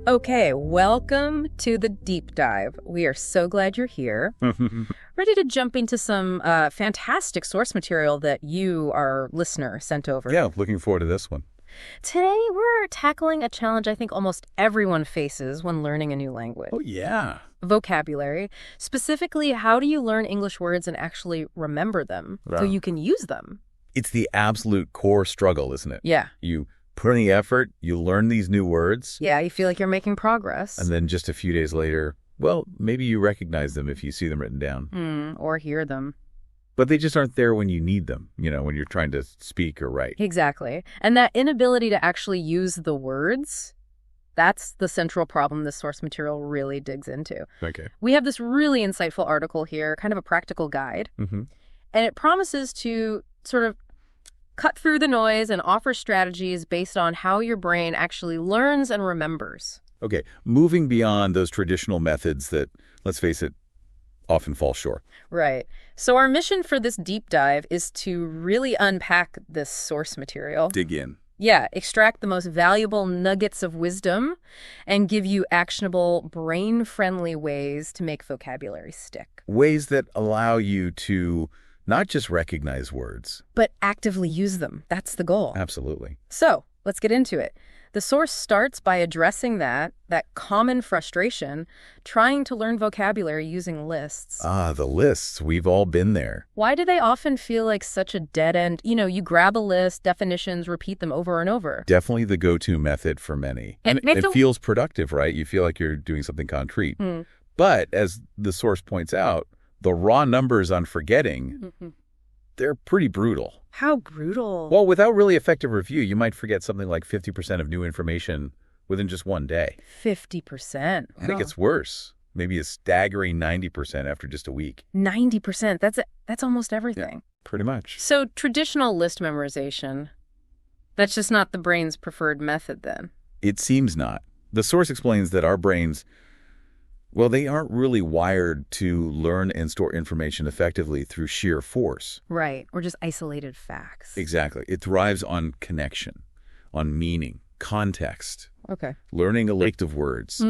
Okay, welcome to the deep dive. We are so glad you're here. Ready to jump into some fantastic source material that you, our listener, sent over. Yeah, looking forward to this one. Today, we're tackling a challenge I think almost everyone faces when learning a new language. Oh, yeah. Vocabulary. Specifically, how do you learn English words and actually remember them so you can use them? It's the absolute core struggle, isn't it? Yeah. You put in the effort, you learn these new words. Yeah, you feel like you're making progress. And then just a few days later, well, maybe you recognize them if you see them written down. Or hear them. But they just aren't there when you need them, when you're trying to speak or write. Exactly. And that inability to actually use the words, that's the central problem this source material really digs into. Okay. We have this really insightful article here, kind of a practical guide. And it promises to sort of cut through the noise and offer strategies based on how your brain actually learns and remembers. Okay, moving beyond those traditional methods that, let's face it, often fall short. Right. So our mission for this deep dive is to really unpack this source material. Dig in. Yeah, extract the most valuable nuggets of wisdom and give you actionable, brain-friendly ways to make vocabulary stick. Ways that allow you to not just recognize words, but actively use them. That's the goal. Absolutely. So let's get into it. The source starts by addressing that common frustration, trying to learn vocabulary using lists. The lists. We've all been there. Why do they often feel like such a dead end? You grab a list, definitions, repeat them over and over. Definitely the go-to method for many. And it feels productive, right? You feel like you're doing something concrete. But as the source points out, the raw numbers on forgetting, they're pretty brutal. How brutal? Well, without really effective review, you might forget something like 50% of new information within just one day. 50%? I think it's worse. Maybe a staggering 90% after just a week. 90%? That's almost everything. Yeah, pretty much. So traditional list memorization, that's just not the brain's preferred method then? It seems not. The source explains that our brains, well, they aren't really wired to learn and store information effectively through sheer force. Right, or just isolated facts. Exactly. It thrives on connection, on meaning, context. Okay. Learning a list of words.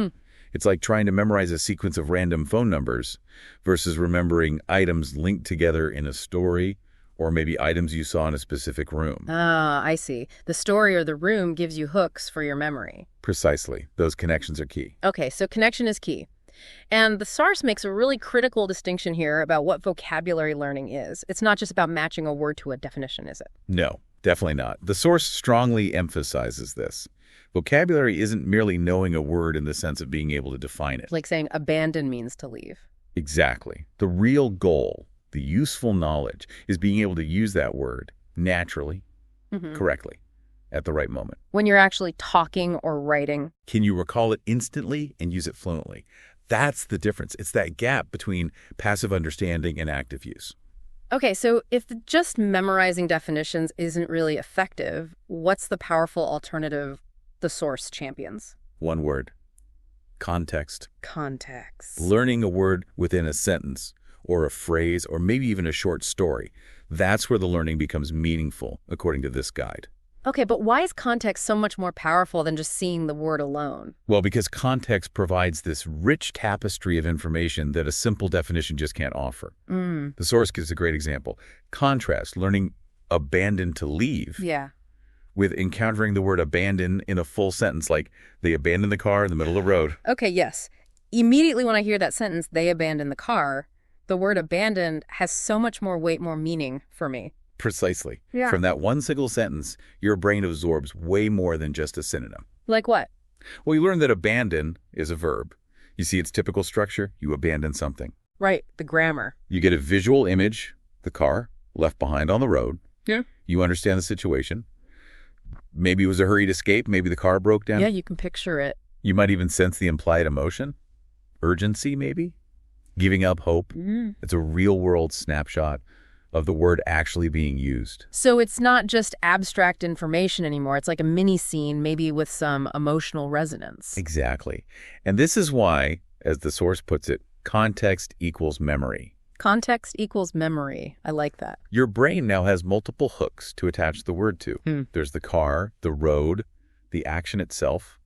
It's like trying to memorize a sequence of random phone numbers versus remembering items linked together in a story or maybe items you saw in a specific room. I see. The story or the room gives you hooks for your memory. Precisely. Those connections are key. Okay, so connection is key. And the source makes a really critical distinction here about what vocabulary learning is. It's not just about matching a word to a definition, is it? No, definitely not. The source strongly emphasizes this. Vocabulary isn't merely knowing a word in the sense of being able to define it. Like saying abandon means to leave. Exactly. The real goal, the useful knowledge, is being able to use that word naturally, correctly, at the right moment. When you're actually talking or writing. Can you recall it instantly and use it fluently? That's the difference. It's that gap between passive understanding and active use. Okay, so if just memorizing definitions isn't really effective, what's the powerful alternative the source champions? One word. Context. Context. Learning a word within a sentence or a phrase or maybe even a short story. That's where the learning becomes meaningful, according to this guide. Okay, but why is context so much more powerful than just seeing the word alone? Well, because context provides this rich tapestry of information that a simple definition just can't offer. The source gives a great example. Contrast learning abandon to leave with encountering the word abandon in a full sentence, like they abandoned the car in the middle of the road. Okay, yes. Immediately when I hear that sentence, they abandoned the car, the word abandoned has so much more weight, more meaning for me. Precisely. Yeah. From that one single sentence, your brain absorbs way more than just a synonym. Like what? Well, you learn that abandon is a verb. You see its typical structure, you abandon something. Right, the grammar. You get a visual image, the car left behind on the road. Yeah. You understand the situation. Maybe it was a hurried escape, maybe the car broke down. Yeah, you can picture it. You might even sense the implied emotion. Urgency, maybe? Giving up hope. It's a real-world snapshot of the word actually being used. So it's not just abstract information anymore. It's like a mini scene, maybe with some emotional resonance. Exactly. And this is why, as the source puts it, context equals memory. Context equals memory. I like that. Your brain now has multiple hooks to attach the word to. There's the car, the road, the action itself.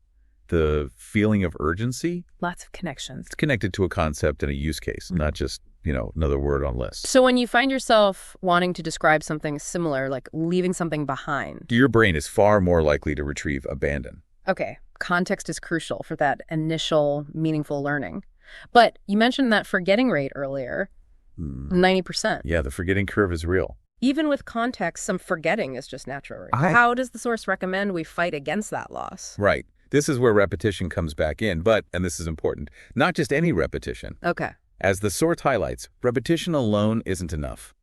The feeling of urgency? Lots of connections. It's connected to a concept and a use case, not just, another word on list. So when you find yourself wanting to describe something similar, like leaving something behind. Your brain is far more likely to retrieve abandon. Okay, context is crucial for that initial meaningful learning. But you mentioned that forgetting rate earlier, 90%. Yeah, the forgetting curve is real. Even with context, some forgetting is just natural. Right? How does the source recommend we fight against that loss? Right. This is where repetition comes back in, but, and this is important, not just any repetition. Okay. As the source highlights, repetition alone isn't enough.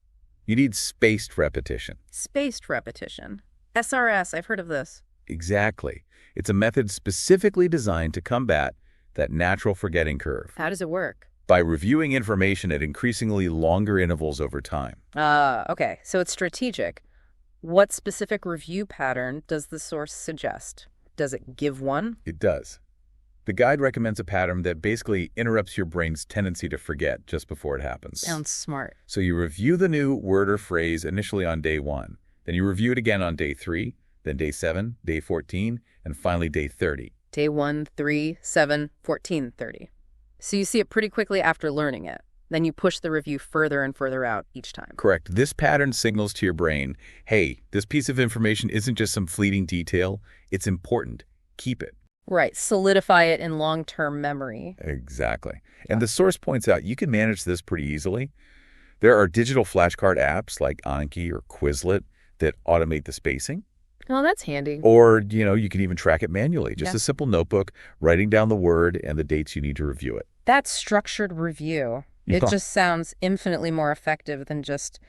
You need spaced repetition. Spaced repetition. SRS, I've heard of this. Exactly. It's a method specifically designed to combat that natural forgetting curve. How does it work? By reviewing information at increasingly longer intervals over time. Okay. So it's strategic. What specific review pattern does the source suggest? Does it give one? It does. The guide recommends a pattern that basically interrupts your brain's tendency to forget just before it happens. Sounds smart. So you review the new word or phrase initially on day 1. Then you review it again on day 3, then day 7, day 14, and finally day 30. Day 1, 3, 7, 14, 30. So you see it pretty quickly after learning it. Then you push the review further and further out each time. Correct. This pattern signals to your brain, hey, this piece of information isn't just some fleeting detail. It's important. Keep it. Right. Solidify it in long-term memory. Exactly. And the source points out you can manage this pretty easily. There are digital flashcard apps like Anki or Quizlet that automate the spacing. Oh, that's handy. Or, you can even track it manually. Just a simple notebook, writing down the word and the dates you need to review it. That structured review, it just sounds infinitely more effective than just,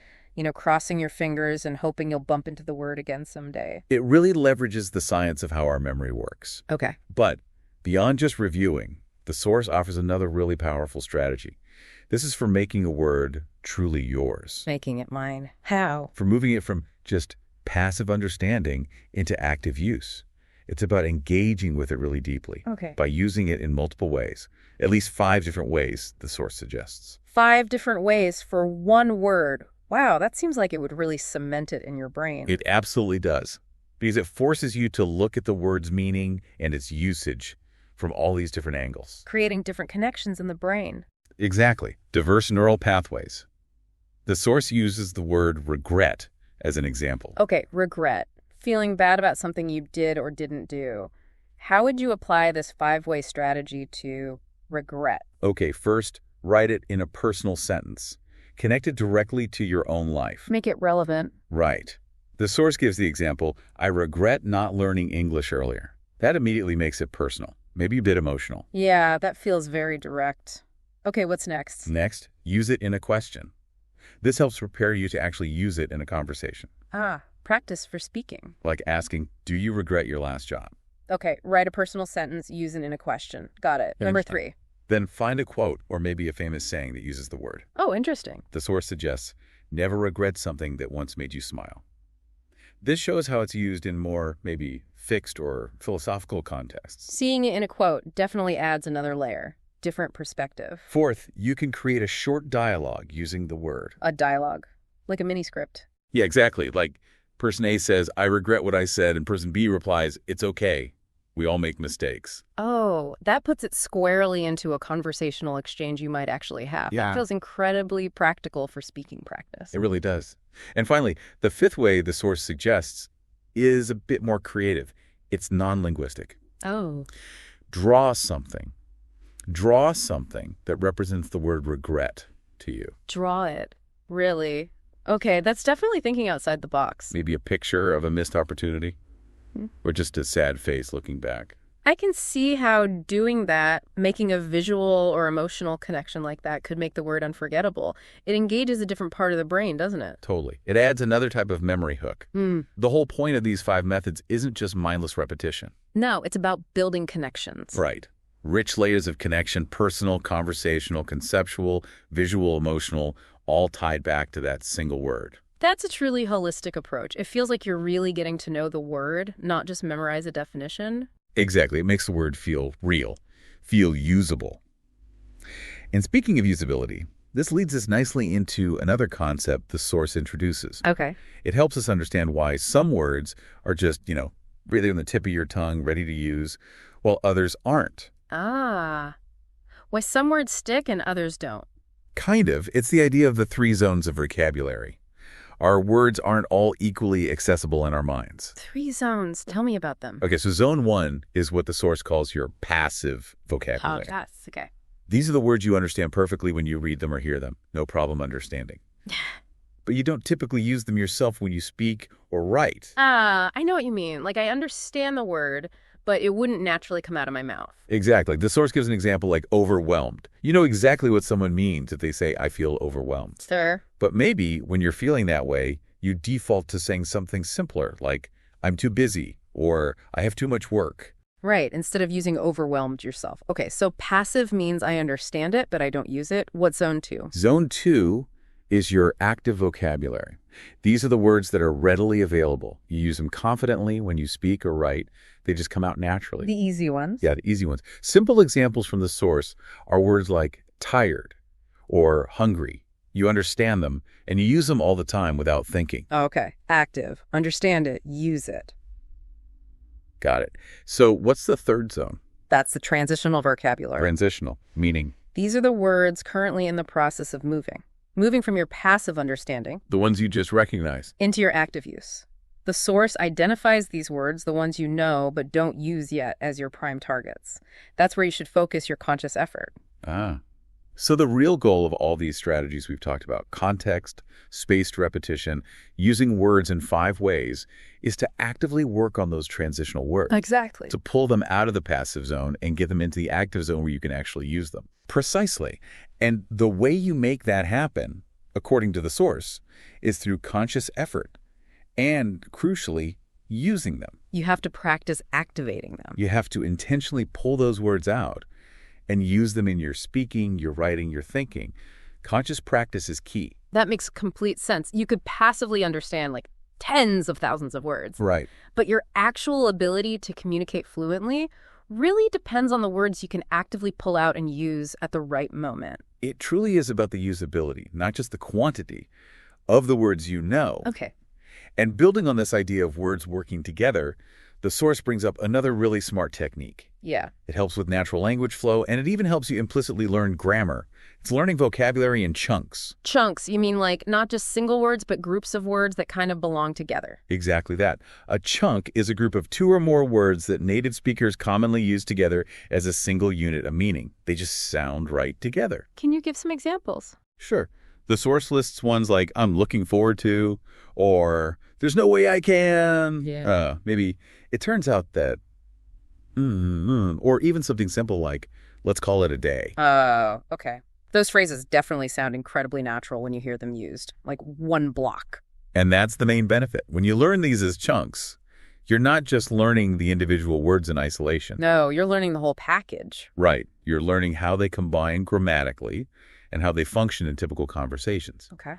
crossing your fingers and hoping you'll bump into the word again someday. It really leverages the science of how our memory works. Okay. But beyond just reviewing, the source offers another really powerful strategy. This is for making a word truly yours. Making it mine. How? For moving it from just passive understanding into active use. It's about engaging with it really deeply. Okay. By using it in multiple ways. At least 5 different ways, the source suggests. 5 different ways for one word. Wow, that seems like it would really cement it in your brain. It absolutely does. Because it forces you to look at the word's meaning and its usage from all these different angles. Creating different connections in the brain. Exactly. Diverse neural pathways. The source uses the word regret as an example. Okay, regret. Feeling bad about something you did or didn't do. How would you apply this 5-way strategy to regret? Okay, first, write it in a personal sentence. Connect it directly to your own life. Make it relevant. Right. The source gives the example, I regret not learning English earlier. That immediately makes it personal, maybe a bit emotional. Yeah, that feels very direct. Okay, what's next? Next, use it in a question. This helps prepare you to actually use it in a conversation. Practice for speaking. Like asking, do you regret your last job? Okay, write a personal sentence, use it in a question. Got it. Number 3. Then find a quote or maybe a famous saying that uses the word. Oh, interesting. The source suggests, never regret something that once made you smile. This shows how it's used in more, maybe, fixed or philosophical contexts. Seeing it in a quote definitely adds another layer. Different perspective. Fourth, you can create a short dialogue using the word. A dialogue. Like a mini script. Yeah, exactly. Like person A says, I regret what I said, and person B replies, it's okay. We all make mistakes. Oh, that puts it squarely into a conversational exchange you might actually have. Yeah. That feels incredibly practical for speaking practice. It really does. And finally, the 5th way the source suggests is a bit more creative. It's non-linguistic. Oh. Draw something. Draw something that represents the word regret to you. Draw it. Really? Okay, that's definitely thinking outside the box. Maybe a picture of a missed opportunity. Or just a sad face looking back. I can see how doing that, making a visual or emotional connection like that, could make the word unforgettable. It engages a different part of the brain, doesn't it? Totally. It adds another type of memory hook. The whole point of these 5 methods isn't just mindless repetition. No, it's about building connections. Right. Rich layers of connection, personal, conversational, conceptual, visual, emotional, all tied back to that single word. That's a truly holistic approach. It feels like you're really getting to know the word, not just memorize a definition. Exactly. It makes the word feel real, feel usable. And speaking of usability, this leads us nicely into another concept the source introduces. Okay. It helps us understand why some words are just, really on the tip of your tongue, ready to use, while others aren't. Ah. Why some words stick and others don't. Kind of. It's the idea of the three zones of vocabulary. Our words aren't all equally accessible in our minds. 3 zones. Tell me about them. Okay, so zone 1 is what the source calls your passive vocabulary. Oh, yes. Okay. These are the words you understand perfectly when you read them or hear them. No problem understanding. But you don't typically use them yourself when you speak or write. I know what you mean. Like, I understand the word, but it wouldn't naturally come out of my mouth. Exactly. The source gives an example like overwhelmed. You know exactly what someone means if they say, I feel overwhelmed. Sir. But maybe when you're feeling that way, you default to saying something simpler, like, I'm too busy, or I have too much work. Right, instead of using overwhelmed yourself. Okay, so passive means I understand it, but I don't use it. What's zone 2? Zone 2 is your active vocabulary. These are the words that are readily available. You use them confidently when you speak or write. They just come out naturally. The easy ones? Yeah, the easy ones. Simple examples from the source are words like tired or hungry. You understand them, and you use them all the time without thinking. Okay, active. Understand it. Use it. Got it. So what's the third zone? That's the transitional vocabulary. Transitional, meaning? These are the words currently in the process of moving. Moving from your passive understanding The ones you just recognize. into your active use. The source identifies these words, the ones you know but don't use yet, as your prime targets. That's where you should focus your conscious effort. Ah. So the real goal of all these strategies we've talked about, context, spaced repetition, using words in 5 ways, is to actively work on those transitional words. Exactly. To pull them out of the passive zone and get them into the active zone where you can actually use them. Precisely. And the way you make that happen, according to the source, is through conscious effort and, crucially, using them. You have to practice activating them. You have to intentionally pull those words out and use them in your speaking, your writing, your thinking. Conscious practice is key. That makes complete sense. You could passively understand like tens of thousands of words. Right. But your actual ability to communicate fluently really depends on the words you can actively pull out and use at the right moment. It truly is about the usability, not just the quantity of the words you know. Okay. And building on this idea of words working together, the source brings up another really smart technique. Yeah. It helps with natural language flow, and it even helps you implicitly learn grammar. It's learning vocabulary in chunks. Chunks, you mean like not just single words, but groups of words that kind of belong together. Exactly that. A chunk is a group of 2 or more words that native speakers commonly use together as a single unit of meaning. They just sound right together. Can you give some examples? Sure. The source lists ones like, I'm looking forward to, or there's no way I can. Yeah. Maybe it turns out that, or even something simple like, let's call it a day. Oh, okay. Those phrases definitely sound incredibly natural when you hear them used, like one block. And that's the main benefit. When you learn these as chunks, you're not just learning the individual words in isolation. No, you're learning the whole package. Right. You're learning how they combine grammatically and how they function in typical conversations. Okay.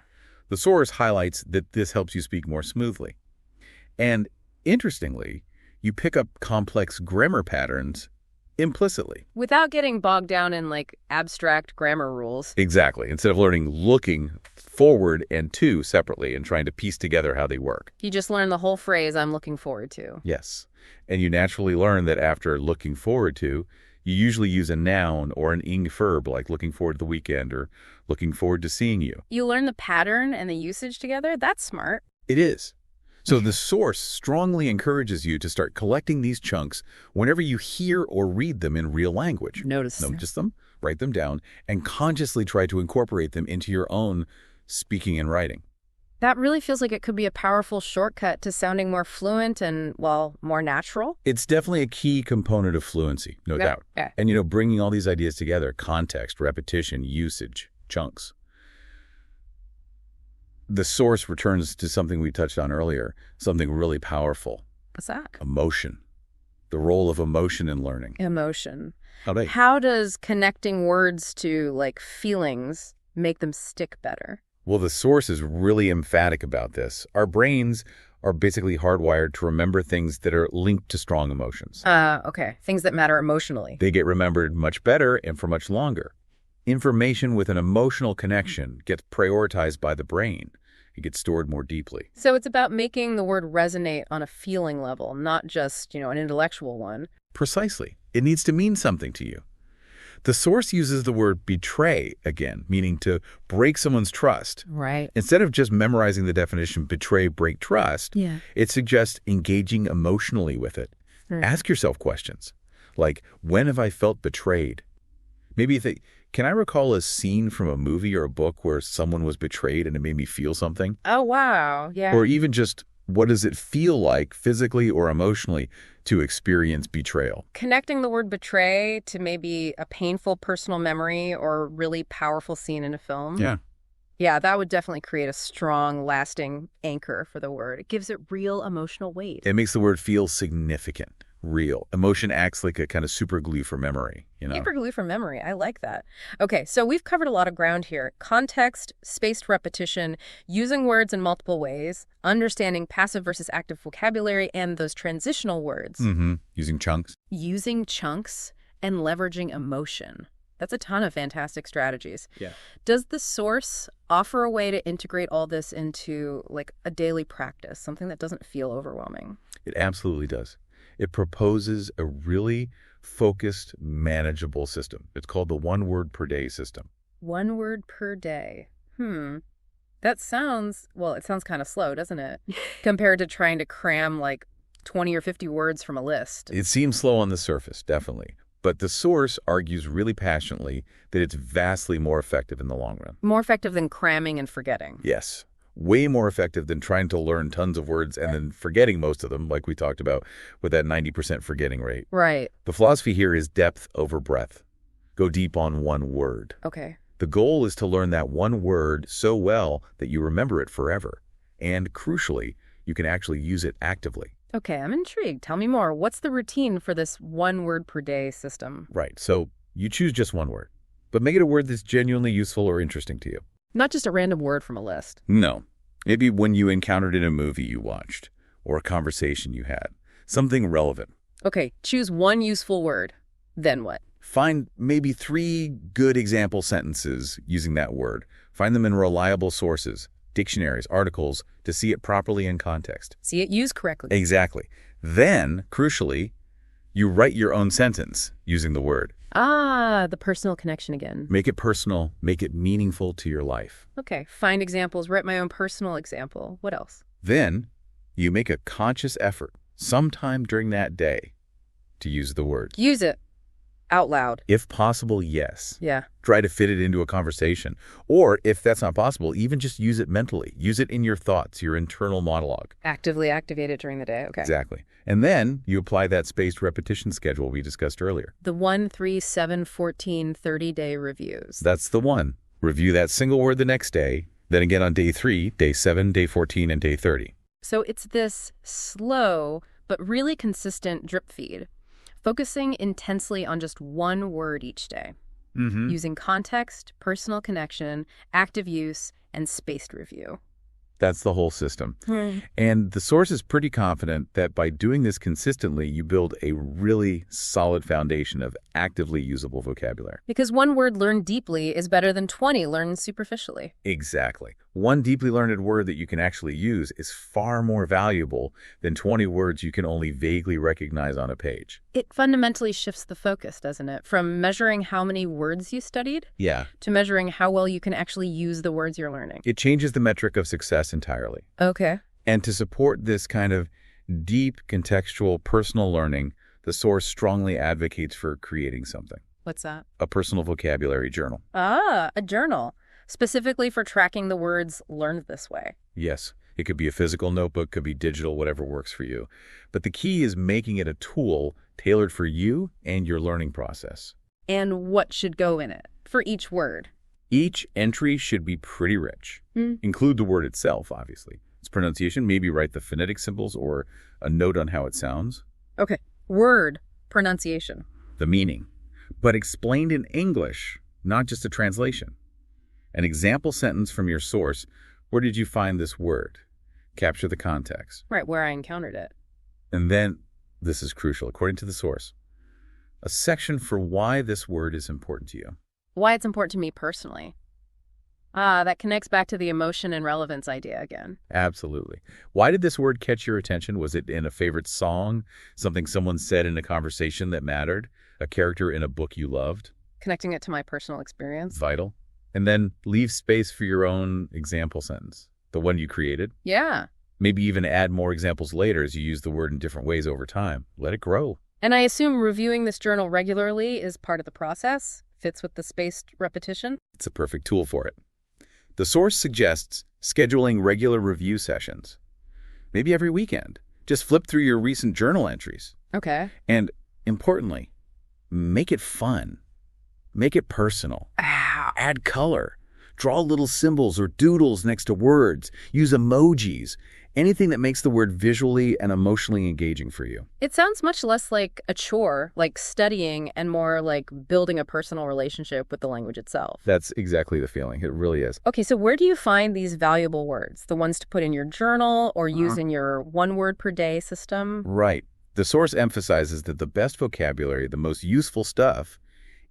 The source highlights that this helps you speak more smoothly. And interestingly, you pick up complex grammar patterns implicitly. Without getting bogged down in like abstract grammar rules. Exactly. Instead of learning looking forward and to separately and trying to piece together how they work. You just learn the whole phrase I'm looking forward to. Yes. And you naturally learn that after looking forward to, you usually use a noun or an ing verb like looking forward to the weekend or looking forward to seeing you. You learn the pattern and the usage together? That's smart. It is. So the source strongly encourages you to start collecting these chunks whenever you hear or read them in real language. Notice them, write them down, and consciously try to incorporate them into your own speaking and writing. That really feels like it could be a powerful shortcut to sounding more fluent and, well, more natural. It's definitely a key component of fluency, no doubt. Yeah. And, bringing all these ideas together, context, repetition, usage, chunks. The source returns to something we touched on earlier, something really powerful. What's that? Emotion. The role of emotion in learning. Emotion. Right. How does connecting words to, like, feelings make them stick better? Well, the source is really emphatic about this. Our brains are basically hardwired to remember things that are linked to strong emotions. Okay. Things that matter emotionally. They get remembered much better and for much longer. Information with an emotional connection gets prioritized by the brain. It gets stored more deeply. So it's about making the word resonate on a feeling level, not just, an intellectual one. Precisely. It needs to mean something to you. The source uses the word betray again, meaning to break someone's trust. Right. Instead of just memorizing the definition betray, break trust, it suggests engaging emotionally with it. Ask yourself questions like, when have I felt betrayed? Maybe you think, can I recall a scene from a movie or a book where someone was betrayed and it made me feel something? Oh, wow. Yeah. Or even just, what does it feel like physically or emotionally to experience betrayal? Connecting the word betray to maybe a painful personal memory or a really powerful scene in a film. Yeah. Yeah, that would definitely create a strong, lasting anchor for the word. It gives it real emotional weight. It makes the word feel significant, real. Emotion acts like a kind of super glue for memory, Super glue for memory. I like that. Okay, so we've covered a lot of ground here. Context, spaced repetition, using words in multiple ways, understanding passive versus active vocabulary, and those transitional words. Using chunks. Using chunks and leveraging emotion. That's a ton of fantastic strategies. Yeah. Does the source offer a way to integrate all this into like a daily practice, something that doesn't feel overwhelming? It absolutely does. It proposes a really focused, manageable system. It's called the 1 word per day system. 1 word per day. That sounds, well, it sounds kind of slow, doesn't it? Compared to trying to cram like 20 or 50 words from a list. It seems slow on the surface, definitely. But the source argues really passionately that it's vastly more effective in the long run. More effective than cramming and forgetting. Yes. Way more effective than trying to learn tons of words and then forgetting most of them, like we talked about with that 90% forgetting rate. Right. The philosophy here is depth over breadth. Go deep on 1 word. Okay. The goal is to learn that 1 word so well that you remember it forever. And crucially, you can actually use it actively. Okay, I'm intrigued. Tell me more. What's the routine for this 1 word per day system? Right. So you choose just 1 word, but make it a word that's genuinely useful or interesting to you. Not just a random word from a list. No. Maybe when you encountered it in a movie you watched or a conversation you had. Something relevant. Okay, choose 1 useful word. Then what? Find maybe 3 good example sentences using that word. Find them in reliable sources, dictionaries, articles, to see it properly in context. See it used correctly. Exactly. Then, crucially, you write your own sentence using the word. Ah, the personal connection again. Make it personal. Make it meaningful to your life. Okay, find examples. Write my own personal example. What else? Then, you make a conscious effort sometime during that day to use the word. Use it. Out loud. If possible, yes. Yeah. Try to fit it into a conversation. Or, if that's not possible, even just use it mentally. Use it in your thoughts, your internal monologue. Actively activate it during the day. Okay. Exactly. And then you apply that spaced repetition schedule we discussed earlier. The 1, 3, 7, 14, 30-day reviews. That's the one. Review that single word the next day, then again on day 3, day 7, day 14, and day 30. So it's this slow but really consistent drip feed, focusing intensely on just 1 word each day, using context, personal connection, active use, and spaced review. That's the whole system. And the source is pretty confident that by doing this consistently, you build a really solid foundation of actively usable vocabulary. Because 1 word learned deeply is better than 20 learned superficially. Exactly. 1 deeply learned word that you can actually use is far more valuable than 20 words you can only vaguely recognize on a page. It fundamentally shifts the focus, doesn't it? From measuring how many words you studied to measuring how well you can actually use the words you're learning. It changes the metric of success entirely. Okay. And to support this kind of deep, contextual, personal learning, the source strongly advocates for creating something. What's that? A personal vocabulary journal. Ah, a journal. Specifically for tracking the words learned this way. Yes. It could be a physical notebook, could be digital, whatever works for you. But the key is making it a tool tailored for you and your learning process. And what should go in it for each word? Each entry should be pretty rich. Include the word itself, obviously. Its pronunciation, maybe write the phonetic symbols or a note on how it sounds. Okay. Word pronunciation. The meaning. But explained in English, not just a translation. An example sentence from your source. Where did you find this word? Capture the context. Right, where I encountered it. And then, this is crucial, according to the source, a section for why this word is important to you. Why it's important to me personally. Ah, that connects back to the emotion and relevance idea again. Absolutely. Why did this word catch your attention? Was it in a favorite song, something someone said in a conversation that mattered, a character in a book you loved? Connecting it to my personal experience. Vital. And then leave space for your own example sentence, the one you created. Yeah. Maybe even add more examples later as you use the word in different ways over time. Let it grow. And I assume reviewing this journal regularly is part of the process, fits with the spaced repetition. It's a perfect tool for it. The source suggests scheduling regular review sessions. Maybe every weekend. Just flip through your recent journal entries. Okay. And importantly, make it fun. Make it personal. Add color. Draw little symbols or doodles next to words. Use emojis. Anything that makes the word visually and emotionally engaging for you. It sounds much less like a chore, like studying, and more like building a personal relationship with the language itself. That's exactly the feeling. It really is. Okay, so where do you find these valuable words? The ones to put in your journal or use in your one word per day system? Right. The source emphasizes that the best vocabulary, the most useful stuff,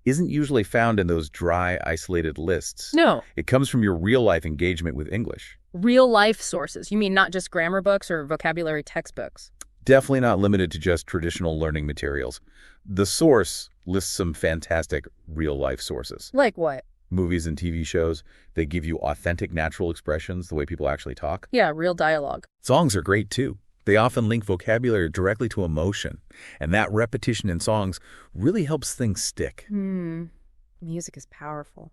isn't usually found in those dry, isolated lists. No. It comes from your real-life engagement with English. Real-life sources. You mean not just grammar books or vocabulary textbooks? Definitely not limited to just traditional learning materials. The source lists some fantastic real-life sources. Like what? Movies and TV shows. They give you authentic, natural expressions, the way people actually talk. Yeah, real dialogue. Songs are great, too. They often link vocabulary directly to emotion, and that repetition in songs really helps things stick. Music is powerful.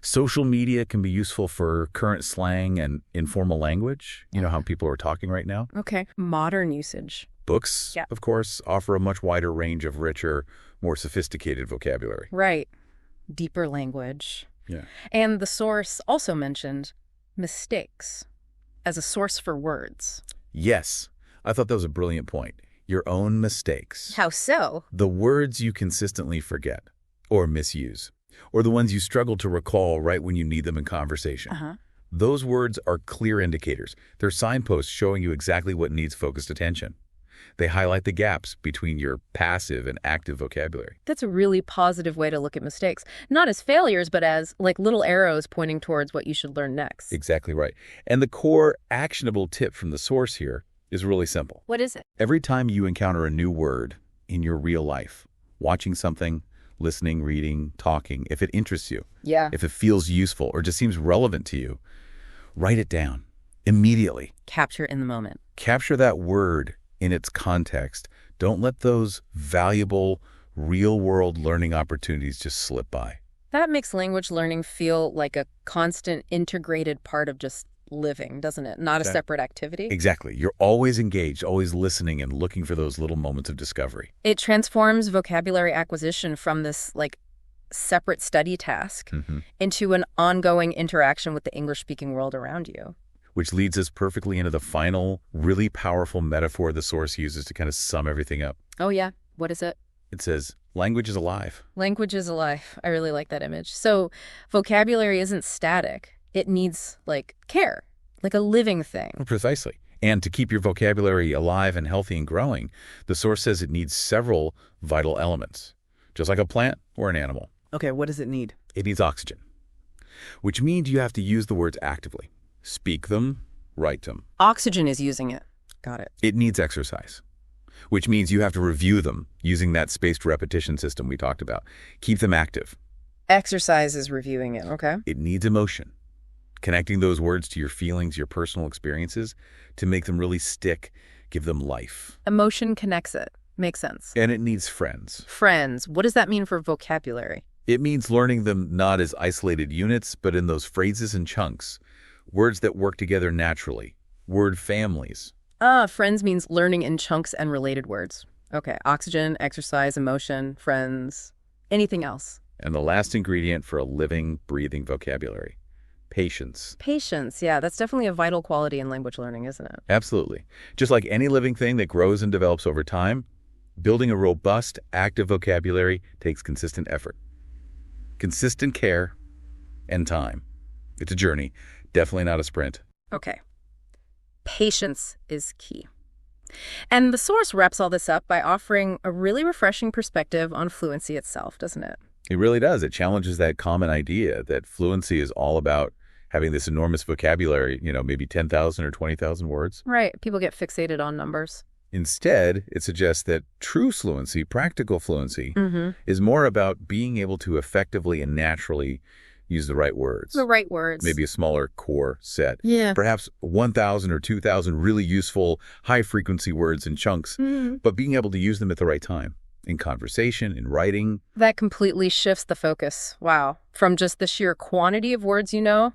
Social media can be useful for current slang and informal language. You know how people are talking right now? Okay. Modern usage. Books, of course, offer a much wider range of richer, more sophisticated vocabulary. Right. Deeper language. Yeah. And the source also mentioned mistakes as a source for words. Yes. I thought that was a brilliant point. Your own mistakes. How so? The words you consistently forget or misuse, or the ones you struggle to recall right when you need them in conversation. Those words are clear indicators. They're signposts showing you exactly what needs focused attention. They highlight the gaps between your passive and active vocabulary. That's a really positive way to look at mistakes. Not as failures, but as like little arrows pointing towards what you should learn next. Exactly right. And the core actionable tip from the source here is really simple. What is it? Every time you encounter a new word in your real life, watching something, listening, reading, talking, if it interests you, if it feels useful or just seems relevant to you, write it down immediately. Capture in the moment. Capture that word in its context. Don't let those valuable, real-world learning opportunities just slip by. That makes language learning feel like a constant integrated part of just living, doesn't it? Not a separate activity. Exactly. You're always engaged, always listening and looking for those little moments of discovery. It transforms vocabulary acquisition from this like separate study task into an ongoing interaction with the English-speaking world around you. Which leads us perfectly into the final, really powerful metaphor the source uses to kind of sum everything up. Oh, yeah. What is it? It says, language is alive. Language is alive. I really like that image. So vocabulary isn't static. It needs, like, care, like a living thing. Precisely. And to keep your vocabulary alive and healthy and growing, the source says it needs several vital elements, just like a plant or an animal. Okay, what does it need? It needs oxygen, which means you have to use the words actively. Speak them, write them. Oxygen is using it. Got it. It needs exercise, which means you have to review them using that spaced repetition system we talked about. Keep them active. Exercise is reviewing it, okay? It needs emotion, connecting those words to your feelings, your personal experiences to make them really stick, give them life. Emotion connects it. Makes sense. And it needs friends. Friends. What does that mean for vocabulary? It means learning them not as isolated units, but in those phrases and chunks, words that work together naturally, word families. Friends means learning in chunks and related words. Okay, oxygen, exercise, emotion, friends, anything else. And the last ingredient for a living, breathing vocabulary. Patience. Patience, yeah, that's definitely a vital quality in language learning, isn't it? Absolutely. Just like any living thing that grows and develops over time, building a robust, active vocabulary takes consistent effort, consistent care, and time. It's a journey, definitely not a sprint. Okay. Patience is key. And the source wraps all this up by offering a really refreshing perspective on fluency itself, doesn't it? It really does. It challenges that common idea that fluency is all about having this enormous vocabulary, maybe 10,000 or 20,000 words. Right. People get fixated on numbers. Instead, it suggests that true fluency, practical fluency, is more about being able to effectively and naturally use the right words. The right words. Maybe a smaller core set. Yeah. Perhaps 1,000 or 2,000 really useful high-frequency words in chunks, but being able to use them at the right time. In conversation, in writing. That completely shifts the focus. Wow. From just the sheer quantity of words to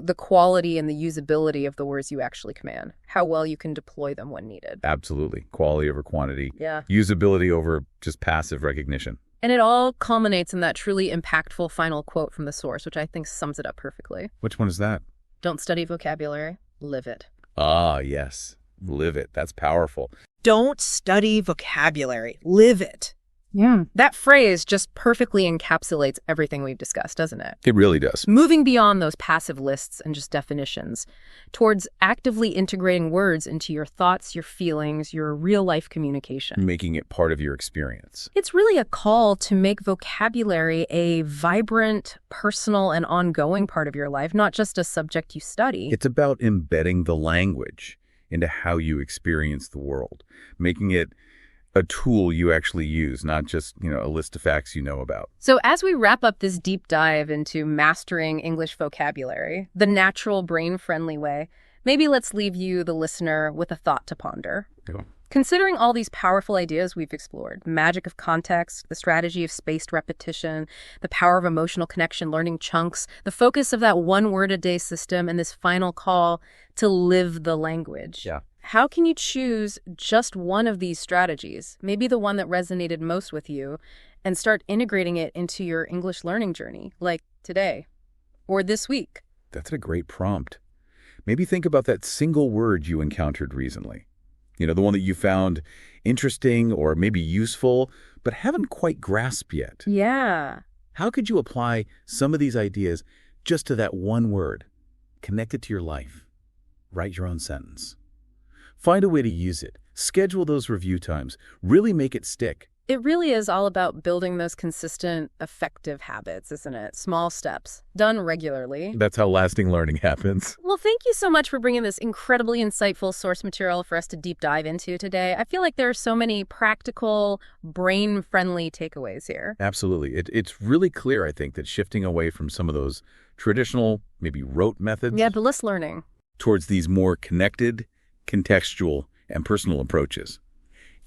the quality and the usability of the words you actually command. How well you can deploy them when needed. Absolutely. Quality over quantity. Yeah. Usability over just passive recognition. And it all culminates in that truly impactful final quote from the source, which I think sums it up perfectly. Which one is that? Don't study vocabulary, live it. Ah, yes. Live it. That's powerful. Don't study vocabulary, live it. Yeah. That phrase just perfectly encapsulates everything we've discussed, doesn't it? It really does. Moving beyond those passive lists and just definitions towards actively integrating words into your thoughts, your feelings, your real-life communication. Making it part of your experience. It's really a call to make vocabulary a vibrant, personal, and ongoing part of your life, not just a subject you study. It's about embedding the language into how you experience the world, making it a tool you actually use, not just, a list of facts you know about. So as we wrap up this deep dive into mastering English vocabulary, the natural, brain-friendly way, maybe let's leave you, the listener, with a thought to ponder. Cool. Considering all these powerful ideas we've explored, magic of context, the strategy of spaced repetition, the power of emotional connection, learning chunks, the focus of that one-word-a-day system, and this final call to live the language. Yeah. How can you choose just one of these strategies, maybe the one that resonated most with you, and start integrating it into your English learning journey, like today or this week? That's a great prompt. Maybe think about that single word you encountered recently. The one that you found interesting or maybe useful, but haven't quite grasped yet. Yeah. How could you apply some of these ideas just to that one word? Connect it to your life. Write your own sentence. Find a way to use it. Schedule those review times. Really make it stick. It really is all about building those consistent, effective habits, isn't it? Small steps, done regularly. That's how lasting learning happens. Well, thank you so much for bringing this incredibly insightful source material for us to deep dive into today. I feel like there are so many practical, brain-friendly takeaways here. Absolutely. It's really clear, I think, that shifting away from some of those traditional, maybe rote methods. Yeah, the list learning. Towards these more connected, contextual, and personal approaches.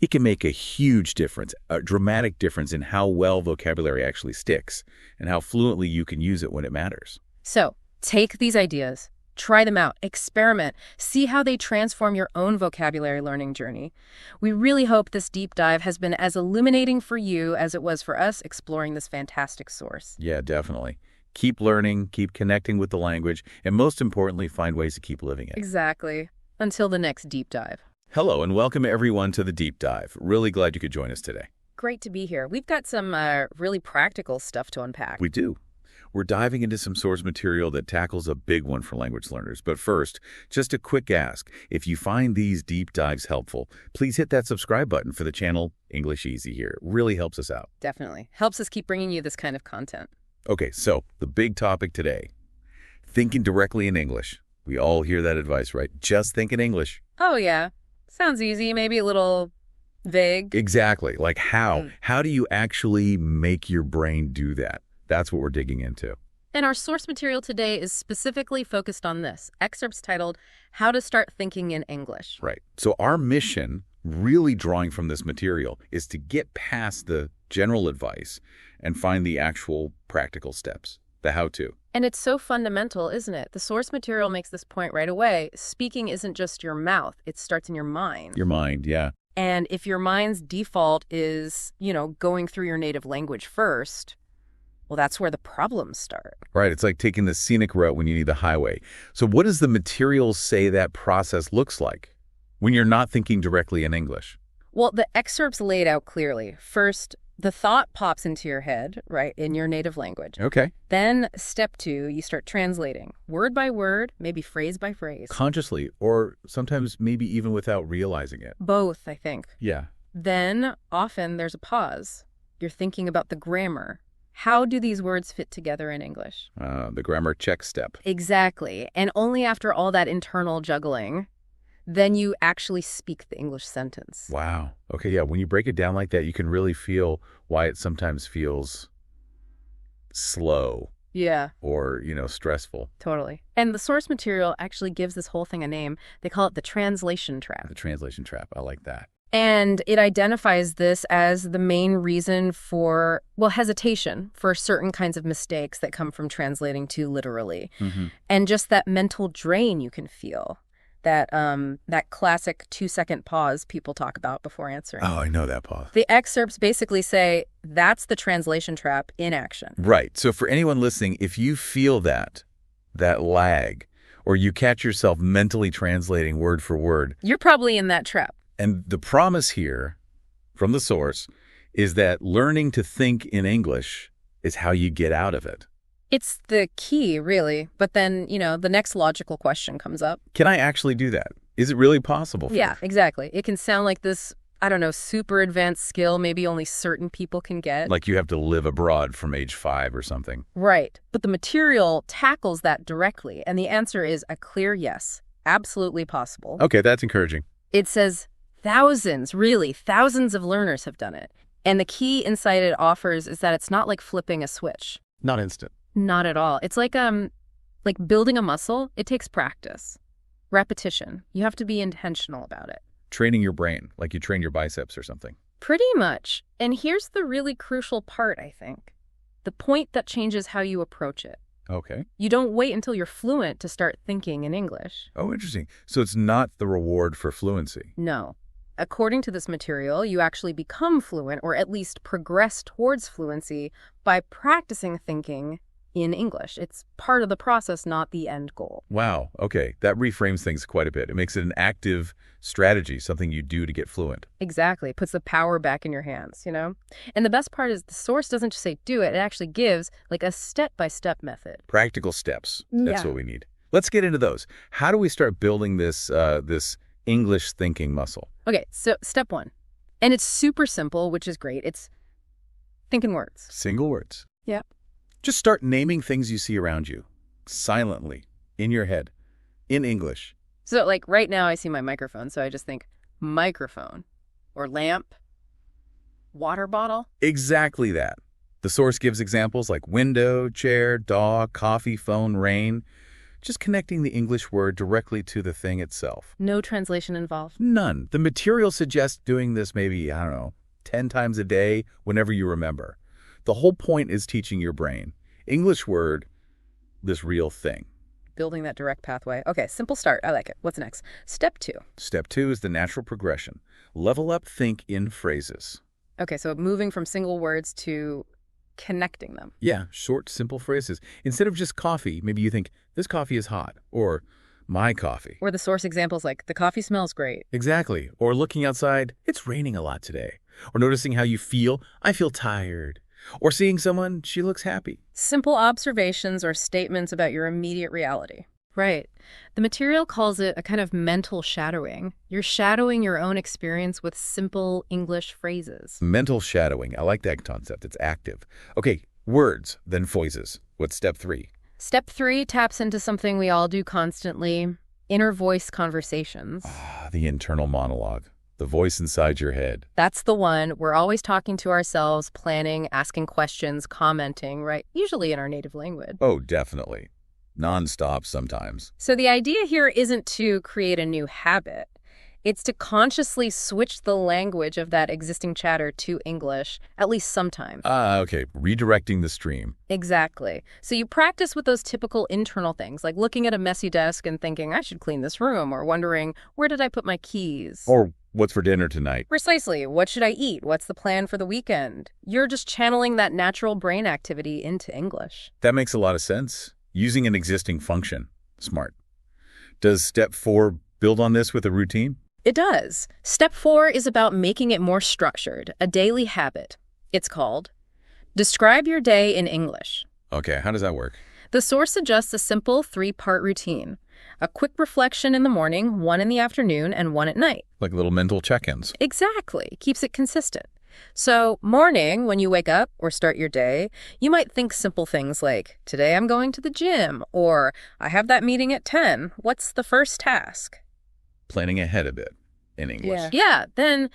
It can make a huge difference, a dramatic difference in how well vocabulary actually sticks and how fluently you can use it when it matters. So, take these ideas, try them out, experiment, see how they transform your own vocabulary learning journey. We really hope this deep dive has been as illuminating for you as it was for us exploring this fantastic source. Yeah, definitely. Keep learning, keep connecting with the language, and most importantly, find ways to keep living it. Exactly. Until the next deep dive. Hello, and welcome everyone to the Deep Dive. Really glad you could join us today. Great to be here. We've got some really practical stuff to unpack. We do. We're diving into some source material that tackles a big one for language learners. But first, just a quick ask. If you find these deep dives helpful, please hit that subscribe button for the channel English Easy here. It really helps us out. Definitely. Helps us keep bringing you this kind of content. Okay, so the big topic today, thinking directly in English. We all hear that advice, right? Just think in English. Oh, yeah. Sounds easy, maybe a little vague. Exactly. Like how? How do you actually make your brain do that? That's what we're digging into. And our source material today is specifically focused on this. Excerpts titled, How to Start Thinking in English. Right. So our mission, really drawing from this material, is to get past the general advice and find the actual practical steps, the how-to. And it's so fundamental, isn't it? The source material makes this point right away. Speaking isn't just your mouth. It starts in your mind. Your mind, yeah. And if your mind's default is, going through your native language first, well, that's where the problems start. Right. It's like taking the scenic route when you need the highway. So what does the material say that process looks like when you're not thinking directly in English? Well, the excerpts laid out clearly. First, the thought pops into your head, right, in your native language. Okay. Then step 2, you start translating word by word, maybe phrase by phrase. Consciously, or sometimes maybe even without realizing it. Both, I think. Yeah. Then often there's a pause. You're thinking about the grammar. how do these words fit together in English? The grammar check step. Exactly. And only after all that internal juggling, then you actually speak the English sentence. Wow. Okay, yeah, when you break it down like that, you can really feel why it sometimes feels slow. Yeah. Or, stressful. Totally. And the source material actually gives this whole thing a name. They call it the translation trap. The translation trap. I like that. And it identifies this as the main reason for, hesitation for certain kinds of mistakes that come from translating too literally. Mm-hmm. And just that mental drain you can feel. That classic 2-second pause people talk about before answering. Oh, I know that pause. The excerpts basically say that's the translation trap in action. Right. So for anyone listening, if you feel that lag, or you catch yourself mentally translating word for word, you're probably in that trap. And the promise here from the source is that learning to think in English is how you get out of it. It's the key, really. But then, the next logical question comes up. Can I actually do that? Is it really possible? Yeah, exactly. It can sound like this, super advanced skill maybe only certain people can get. Like you have to live abroad from age 5 or something. Right. But the material tackles that directly. And the answer is a clear yes. Absolutely possible. Okay, that's encouraging. It says thousands of learners have done it. And the key insight it offers is that it's not like flipping a switch. Not instant. Not at all. It's like building a muscle. It takes practice, repetition. You have to be intentional about it. Training your brain, like you train your biceps or something. Pretty much. And here's the really crucial part, I think. The point that changes how you approach it. Okay. You don't wait until you're fluent to start thinking in English. Oh, interesting. So it's not the reward for fluency. No. According to this material, you actually become fluent, or at least progress towards fluency, by practicing thinking in English. It's part of the process, not the end goal. Wow. Okay. That reframes things quite a bit. It makes it an active strategy, something you do to get fluent. Exactly. It puts the power back in your hands, And the best part is the source doesn't just say do it. It actually gives like a step-by-step method. Practical steps. That's what we need. Let's get into those. How do we start building this English thinking muscle? Okay. So step 1. And it's super simple, which is great. It's think in words. Single words. Yeah. Just start naming things you see around you, silently, in your head, in English. So, like, right now I see my microphone, so I just think microphone, or lamp, water bottle. Exactly that. The source gives examples like window, chair, dog, coffee, phone, rain, just connecting the English word directly to the thing itself. No translation involved. None. The material suggests doing this maybe, 10 times a day, whenever you remember. The whole point is teaching your brain. English word, this real thing. Building that direct pathway. Okay, simple start. I like it. What's next? Step 2. Step 2 is the natural progression. Level up think in phrases. Okay, so moving from single words to connecting them. Yeah, short, simple phrases. Instead of just coffee, maybe you think, this coffee is hot, or my coffee. Or the source examples like, the coffee smells great. Exactly. Or looking outside, it's raining a lot today. Or noticing how you feel, I feel tired. Or seeing someone, she looks happy. Simple observations or statements about your immediate reality. Right. The material calls it a kind of mental shadowing. You're shadowing your own experience with simple English phrases. Mental shadowing. I like that concept. It's active. Okay, words, then phrases. What's step 3? Step 3 taps into something we all do constantly, inner voice conversations. The internal monologue. The voice inside your head. That's the one. We're always talking to ourselves, planning, asking questions, commenting, right? Usually in our native language. Oh, definitely. Non-stop sometimes. So the idea here isn't to create a new habit. It's to consciously switch the language of that existing chatter to English, at least sometimes. Okay. Redirecting the stream. Exactly. So you practice with those typical internal things, like looking at a messy desk and thinking, I should clean this room, or wondering, where did I put my keys? Or what's for dinner tonight? Precisely. What should I eat? What's the plan for the weekend? You're just channeling that natural brain activity into English. That makes a lot of sense. Using an existing function. Smart. Does step 4 build on this with a routine? It does. Step 4 is about making it more structured, a daily habit. It's called Describe Your Day in English. Okay, how does that work? The source suggests a simple 3-part routine. A quick reflection in the morning, one in the afternoon, and one at night. Like little mental check-ins. Exactly. Keeps it consistent. So, morning, when you wake up or start your day, you might think simple things like, today I'm going to the gym, or I have that meeting at 10. What's the first task? Planning ahead a bit in English. Yeah. Then,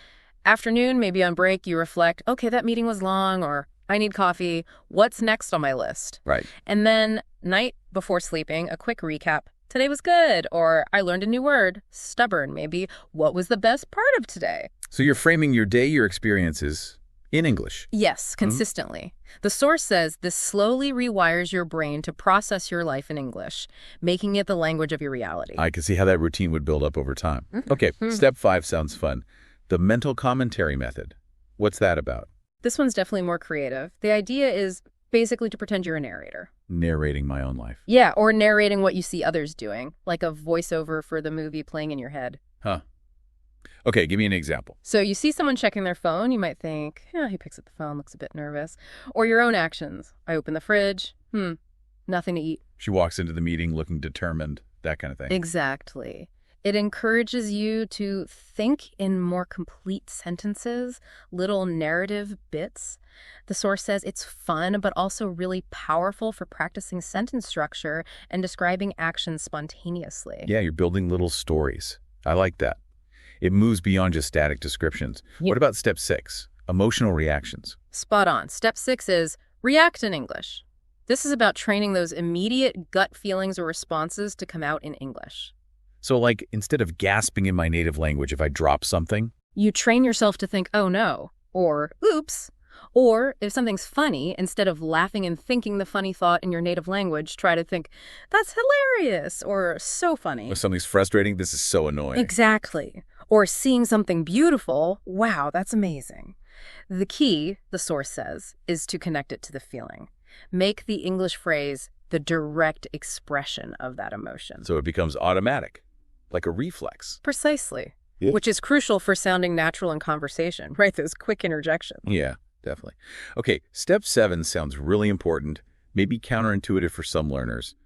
afternoon, maybe on break, you reflect, okay, that meeting was long, or I need coffee. What's next on my list? Right. And then, night before sleeping, a quick recap. Today was good, or I learned a new word, stubborn, maybe. What was the best part of today? So you're framing your day, your experiences in English. Yes, consistently. The source says this slowly rewires your brain to process your life in English, making it the language of your reality. I can see how that routine would build up over time. Okay, step 5 sounds fun. The mental commentary method. What's that about? This one's definitely more creative. The idea is basically to pretend you're a narrator. Narrating my own life. Yeah, or narrating what you see others doing, like a voiceover for the movie playing in your head. Huh. Okay, give me an example. So you see someone checking their phone, you might think, yeah, he picks up the phone, looks a bit nervous. Or your own actions. I open the fridge. Nothing to eat. She walks into the meeting looking determined, that kind of thing. Exactly. It encourages you to think in more complete sentences, little narrative bits. The source says it's fun, but also really powerful for practicing sentence structure and describing actions spontaneously. Yeah, you're building little stories. I like that. It moves beyond just static descriptions. What about step 6? Emotional reactions. Spot on. Step 6 is react in English. This is about training those immediate gut feelings or responses to come out in English. So like, instead of gasping in my native language if I drop something, you train yourself to think, oh no, or oops. Or if something's funny, instead of laughing and thinking the funny thought in your native language, try to think, that's hilarious, or so funny. if something's frustrating, this is so annoying. Exactly. Or seeing something beautiful, wow, that's amazing. The key, the source says, is to connect it to the feeling. Make the English phrase the direct expression of that emotion. So it becomes automatic, like a reflex. Precisely. Yeah. Which is crucial for sounding natural in conversation, right? Those quick interjections. Yeah, definitely. Okay, step 7 sounds really important, maybe counterintuitive for some learners.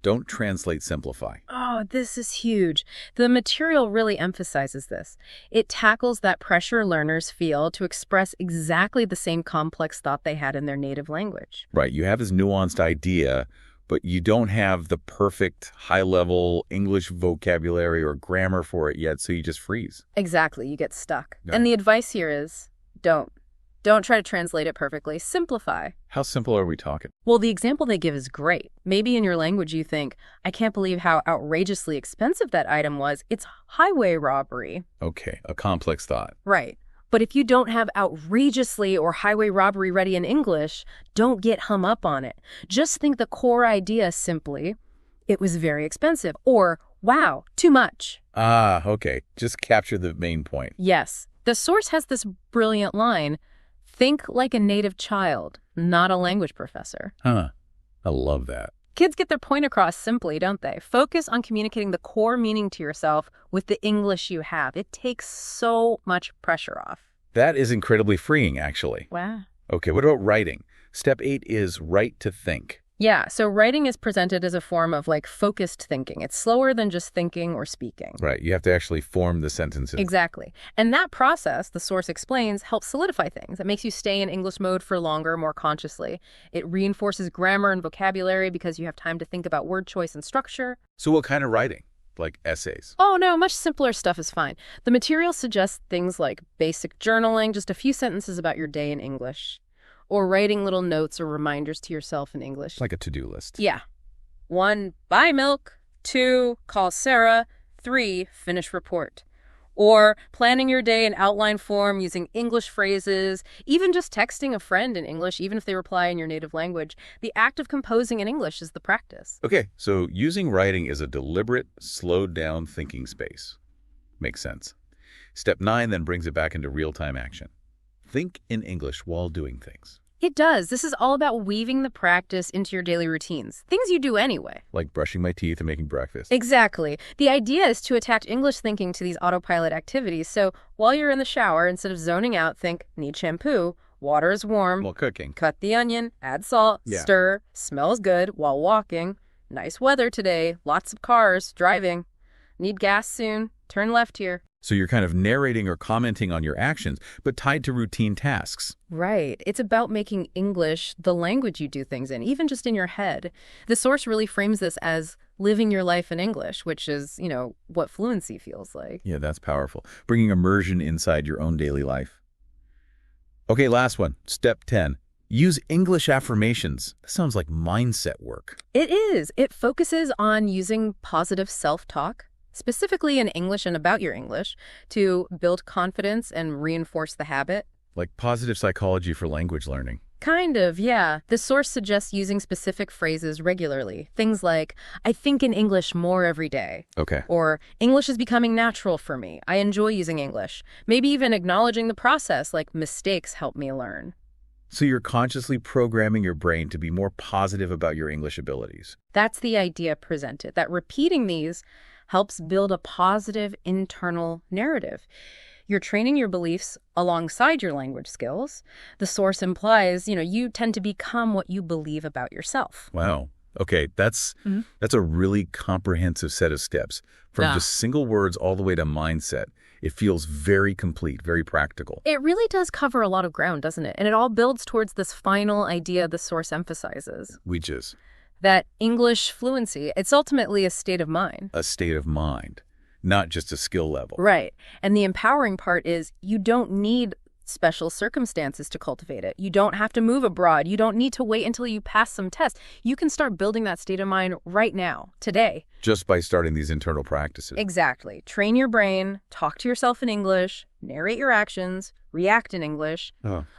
Don't translate, simplify. Oh, this is huge. The material really emphasizes this. It tackles that pressure learners feel to express exactly the same complex thought they had in their native language. Right, you have this nuanced idea, but you don't have the perfect high-level English vocabulary or grammar for it yet, so you just freeze. Exactly, you get stuck. Yeah. And the advice here is, don't. Don't try to translate it perfectly. Simplify. How simple are we talking? Well, the example they give is great. Maybe in your language you think, I can't believe how outrageously expensive that item was. It's highway robbery. Okay, a complex thought. Right. But if you don't have outrageously or highway robbery ready in English, don't get hung up on it. Just think the core idea simply, it was very expensive, or wow, too much. Ah, okay. Just capture the main point. Yes. The source has this brilliant line, think like a native child, not a language professor. Huh. I love that. Kids get their point across simply, don't they? Focus on communicating the core meaning to yourself with the English you have. It takes so much pressure off. That is incredibly freeing, actually. Wow. Okay, what about writing? Step 8 is write to think. Yeah, so writing is presented as a form of focused thinking. It's slower than just thinking or speaking. Right, you have to actually form the sentences. Exactly. And that process, the source explains, helps solidify things. It makes you stay in English mode for longer, more consciously. It reinforces grammar and vocabulary because you have time to think about word choice and structure. So what kind of writing? Like essays? Oh, no, much simpler stuff is fine. The material suggests things like basic journaling, just a few sentences about your day in English. Or writing little notes or reminders to yourself in English. Like a to-do list. Yeah. 1, buy milk. 2, call Sarah. 3, finish report. Or planning your day in outline form using English phrases, even just texting a friend in English, even if they reply in your native language. The act of composing in English is the practice. Okay, so using writing is a deliberate, slowed-down thinking space. Makes sense. Step 9 then brings it back into real-time action. Think in English while doing things. It does. This is all about weaving the practice into your daily routines, things you do anyway. Like brushing my teeth and making breakfast. Exactly. The idea is to attach English thinking to these autopilot activities. So while you're in the shower, instead of zoning out, think, need shampoo, water is warm, While cooking. cut the onion, add salt, stir, smells good while walking, nice weather today, lots of cars, driving, need gas soon, turn left here. So you're kind of narrating or commenting on your actions, but tied to routine tasks. Right. It's about making English the language you do things in, even just in your head. The source really frames this as living your life in English, which is, what fluency feels like. Yeah, that's powerful. Bringing immersion inside your own daily life. Okay, last one. Step 10. Use English affirmations. This sounds like mindset work. It is. It focuses on using positive self-talk, specifically in English and about your English, to build confidence and reinforce the habit. Like positive psychology for language learning. Kind of, yeah. The source suggests using specific phrases regularly. Things like, I think in English more every day. Okay. Or, English is becoming natural for me. I enjoy using English. Maybe even acknowledging the process, like mistakes help me learn. So you're consciously programming your brain to be more positive about your English abilities. That's the idea presented, that repeating these helps build a positive internal narrative. You're training your beliefs alongside your language skills. The source implies, you tend to become what you believe about yourself. Wow. Okay, that's a really comprehensive set of steps. From just single words all the way to mindset. It feels very complete, very practical. It really does cover a lot of ground, doesn't it? And it all builds towards this final idea the source emphasizes. Which is? That English fluency, it's ultimately a state of mind. A state of mind, not just a skill level. Right. And the empowering part is you don't need special circumstances to cultivate it. You don't have to move abroad. You don't need to wait until you pass some tests. You can start building that state of mind right now, today. Just by starting these internal practices. Exactly. Train your brain, talk to yourself in English, narrate your actions, react in English,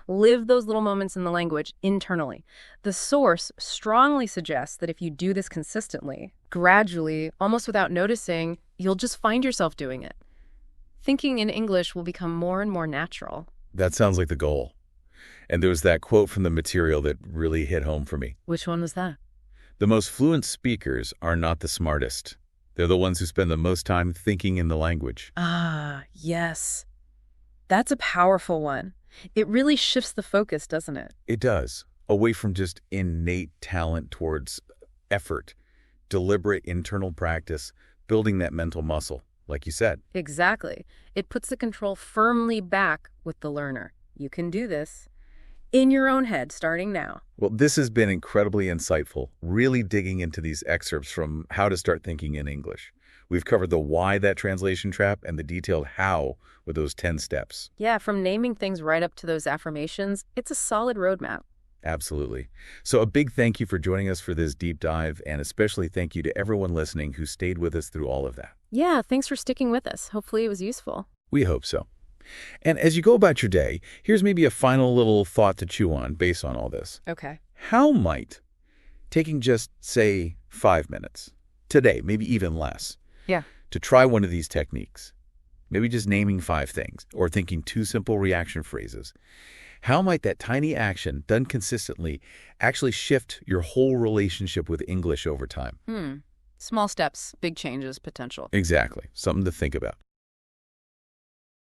live those little moments in the language internally. The source strongly suggests that if you do this consistently, gradually, almost without noticing, you'll just find yourself doing it. Thinking in English will become more and more natural. That sounds like the goal. And there was that quote from the material that really hit home for me. Which one was that? The most fluent speakers are not the smartest. They're the ones who spend the most time thinking in the language. Ah, yes. That's a powerful one. It really shifts the focus, doesn't it? It does. Away from just innate talent towards effort, deliberate internal practice, building that mental muscle, like you said. Exactly. It puts the control firmly back with the learner. You can do this in your own head starting now. Well, this has been incredibly insightful, really digging into these excerpts from How to Start Thinking in English. We've covered the why that translation trap and the detailed how with those 10 steps. Yeah, from naming things right up to those affirmations, it's a solid roadmap. Absolutely. So a big thank you for joining us for this deep dive, and especially thank you to everyone listening who stayed with us through all of that. Yeah, thanks for sticking with us. Hopefully it was useful. We hope so. And as you go about your day, here's maybe a final little thought to chew on based on all this. Okay. How might taking just, say, 5 minutes today, maybe even less, to try one of these techniques, maybe just naming 5 things or thinking 2 simple reaction phrases, how might that tiny action done consistently actually shift your whole relationship with English over time? Small steps, big changes, potential. Exactly. Something to think about.